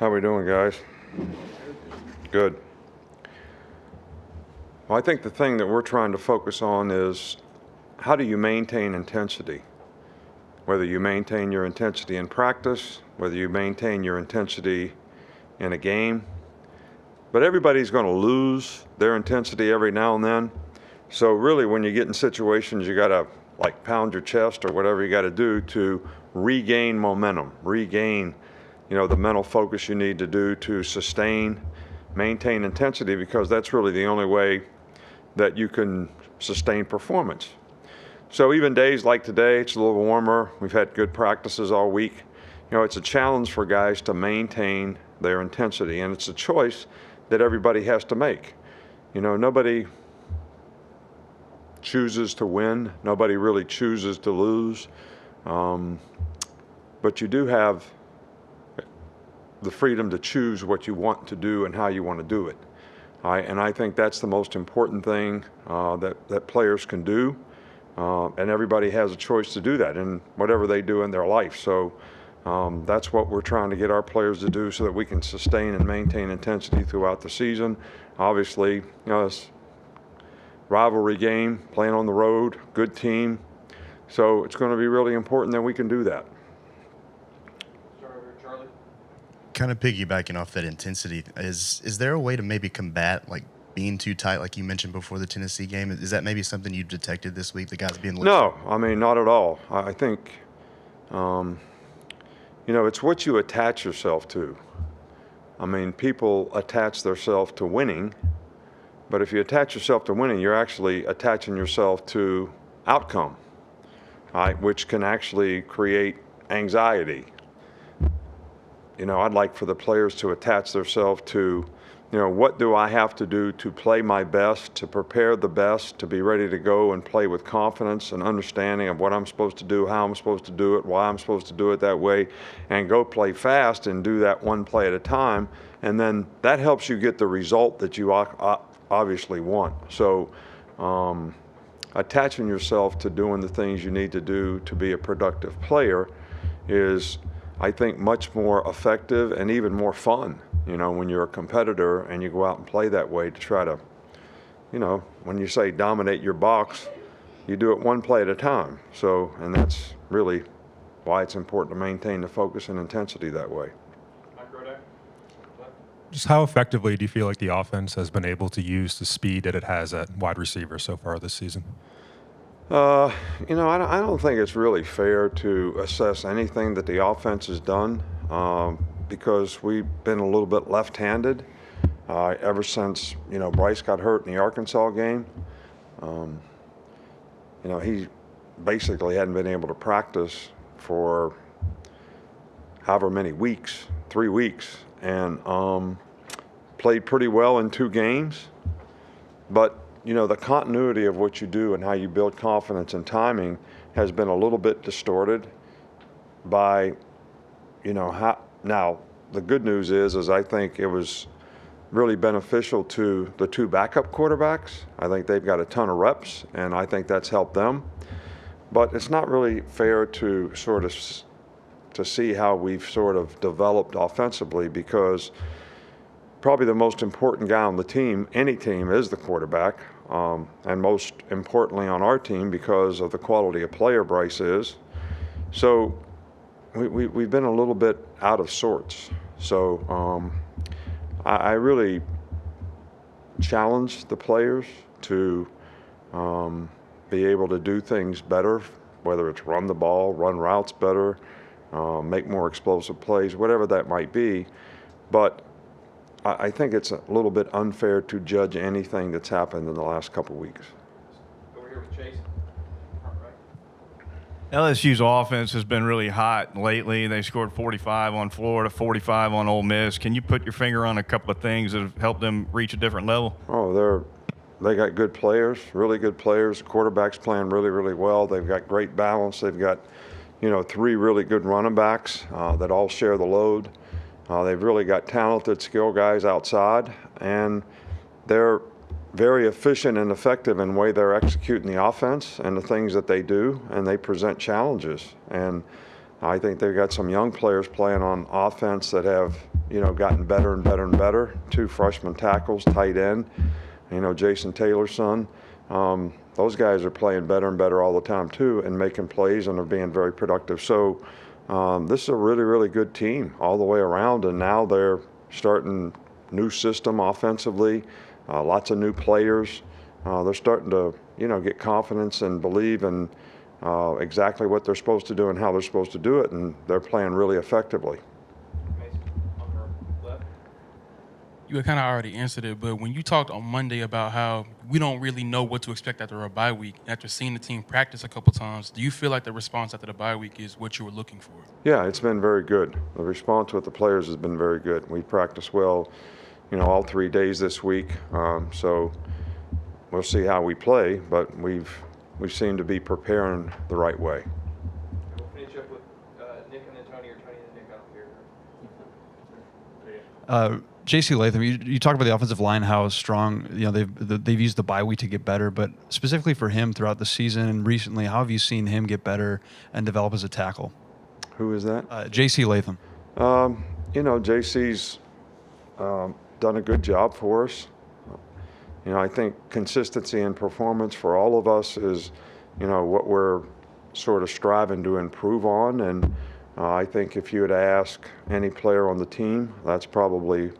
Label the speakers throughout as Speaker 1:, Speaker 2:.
Speaker 1: How we doing, guys? Good. Well, I think the thing that we're trying to focus on is how do you maintain intensity? Whether you maintain your intensity in practice, whether you maintain your intensity in a game. But everybody's going to lose their intensity every now and then. So really, when you get in situations, you got to like pound your chest or whatever you got to do to regain momentum, regain, the mental focus you need to do to sustain, maintain intensity, because that's really the only way that you can sustain performance. So even days like today, it's a little warmer. We've had good practices all week. It's a challenge for guys to maintain their intensity, and it's a choice that everybody has to make. Nobody chooses to win. Nobody really chooses to lose. But you do have the freedom to choose what you want to do and how you want to do it. And I think that's the most important thing that players can do. And everybody has a choice to do that in whatever they do in their life. So that's what we're trying to get our players to do so that we can sustain and maintain intensity throughout the season. Obviously, it's rivalry game, playing on the road, good team. So it's going to be really important that we can do that.
Speaker 2: Charlie?
Speaker 3: Kind of piggybacking off that intensity, is there a way to maybe combat like being too tight, like you mentioned before the Tennessee game? Is that maybe something you've detected this week, the guys being lifted?
Speaker 1: No, not at all. I think, it's what you attach yourself to. People attach themselves to winning, but if you attach yourself to winning, you're actually attaching yourself to outcome, right, which can actually create anxiety. I'd like for the players to attach themselves to, what do I have to do to play my best, to prepare the best, to be ready to go and play with confidence and understanding of what I'm supposed to do, how I'm supposed to do it, why I'm supposed to do it that way, and go play fast and do that one play at a time. And then that helps you get the result that you obviously want. So attaching yourself to doing the things you need to do to be a productive player is, I think, much more effective and even more fun, when you're a competitor and you go out and play that way to try to, when you say dominate your box, you do it one play at a time. So, and that's really why it's important to maintain the focus and intensity that way.
Speaker 4: Just how effectively do you feel like the offense has been able to use the speed that it has at wide receiver so far this season?
Speaker 1: I don't think it's really fair to assess anything that the offense has done because we've been a little bit left-handed ever since, Bryce got hurt in the Arkansas game. He basically hadn't been able to practice for however many weeks, 3 weeks, and played pretty well in 2 games. But the continuity of what you do and how you build confidence and timing has been a little bit distorted by, how. Now, the good news is I think it was really beneficial to the 2 backup quarterbacks. I think they've got a ton of reps, and I think that's helped them. But it's not really fair to to see how we've sort of developed offensively, because probably the most important guy on the team, any team, is the quarterback. And most importantly on our team, because of the quality of player Bryce is. So we've been a little bit out of sorts. So I really challenge the players to be able to do things better, whether it's run the ball, run routes better, make more explosive plays, whatever that might be. But I think it's a little bit unfair to judge anything that's happened in the last couple of weeks.
Speaker 2: Over here with Chase.
Speaker 5: LSU's offense has been really hot lately. They scored 45 on Florida, 45 on Ole Miss. Can you put your finger on a couple of things that have helped them reach a different level?
Speaker 1: Oh, they got good players, really good players. The quarterback's playing really, really well. They've got great balance. They've got, 3 really good running backs that all share the load. They've really got talented, skilled guys outside, and they're very efficient and effective in the way they're executing the offense and the things that they do, and they present challenges. And I think they've got some young players playing on offense that have, gotten better and better and better. 2 freshman tackles, tight end, Jason Taylor's son. Those guys are playing better and better all the time too, and making plays, and are being very productive. So this is a really, really good team all the way around, and now they're starting new system offensively, lots of new players. They're starting to, get confidence and believe in exactly what they're supposed to do and how they're supposed to do it, and they're playing really effectively.
Speaker 2: Mason, on your left.
Speaker 6: You had kind of already answered it, but when you talked on Monday about how we don't really know what to expect after a bye week, after seeing the team practice a couple times, do you feel like the response after the bye week is what you were looking for?
Speaker 1: Yeah, it's been very good. The response with the players has been very good. We practiced well, all 3 days this week. So we'll see how we play, but we seem to be preparing the right way.
Speaker 2: And we'll finish up with Nick and then Tony, or Tony and Nick. I don't care.
Speaker 7: JC Latham, you talked about the offensive line, how strong, they've used the bye week to get better, but specifically for him throughout the season and recently, how have you seen him get better and develop as a tackle?
Speaker 1: Who is that?
Speaker 7: JC Latham.
Speaker 1: JC's done a good job for us. I think consistency in performance for all of us is, what we're sort of striving to improve on. And I think if you had asked any player on the team, that's probably,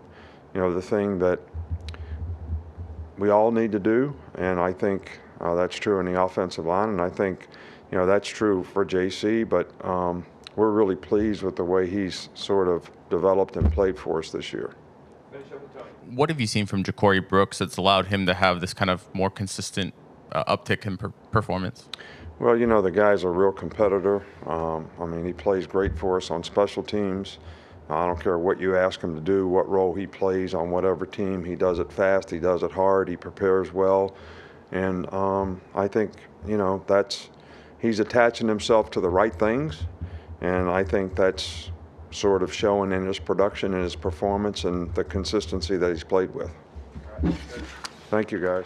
Speaker 1: the thing that we all need to do. And I think that's true in the offensive line. And I think, that's true for JC. But we're really pleased with the way he's sort of developed and played for us this year.
Speaker 2: Finish up with Tony.
Speaker 8: What have you seen from Jacory Brooks that's allowed him to have this kind of more consistent uptick in performance?
Speaker 1: Well, the guy's a real competitor. He plays great for us on special teams. I don't care what you ask him to do, what role he plays on whatever team. He does it fast, he does it hard, he prepares well. And I think, he's attaching himself to the right things. And I think that's sort of showing in his production and his performance and the consistency that he's played with.
Speaker 2: All right.
Speaker 1: Thank you, guys.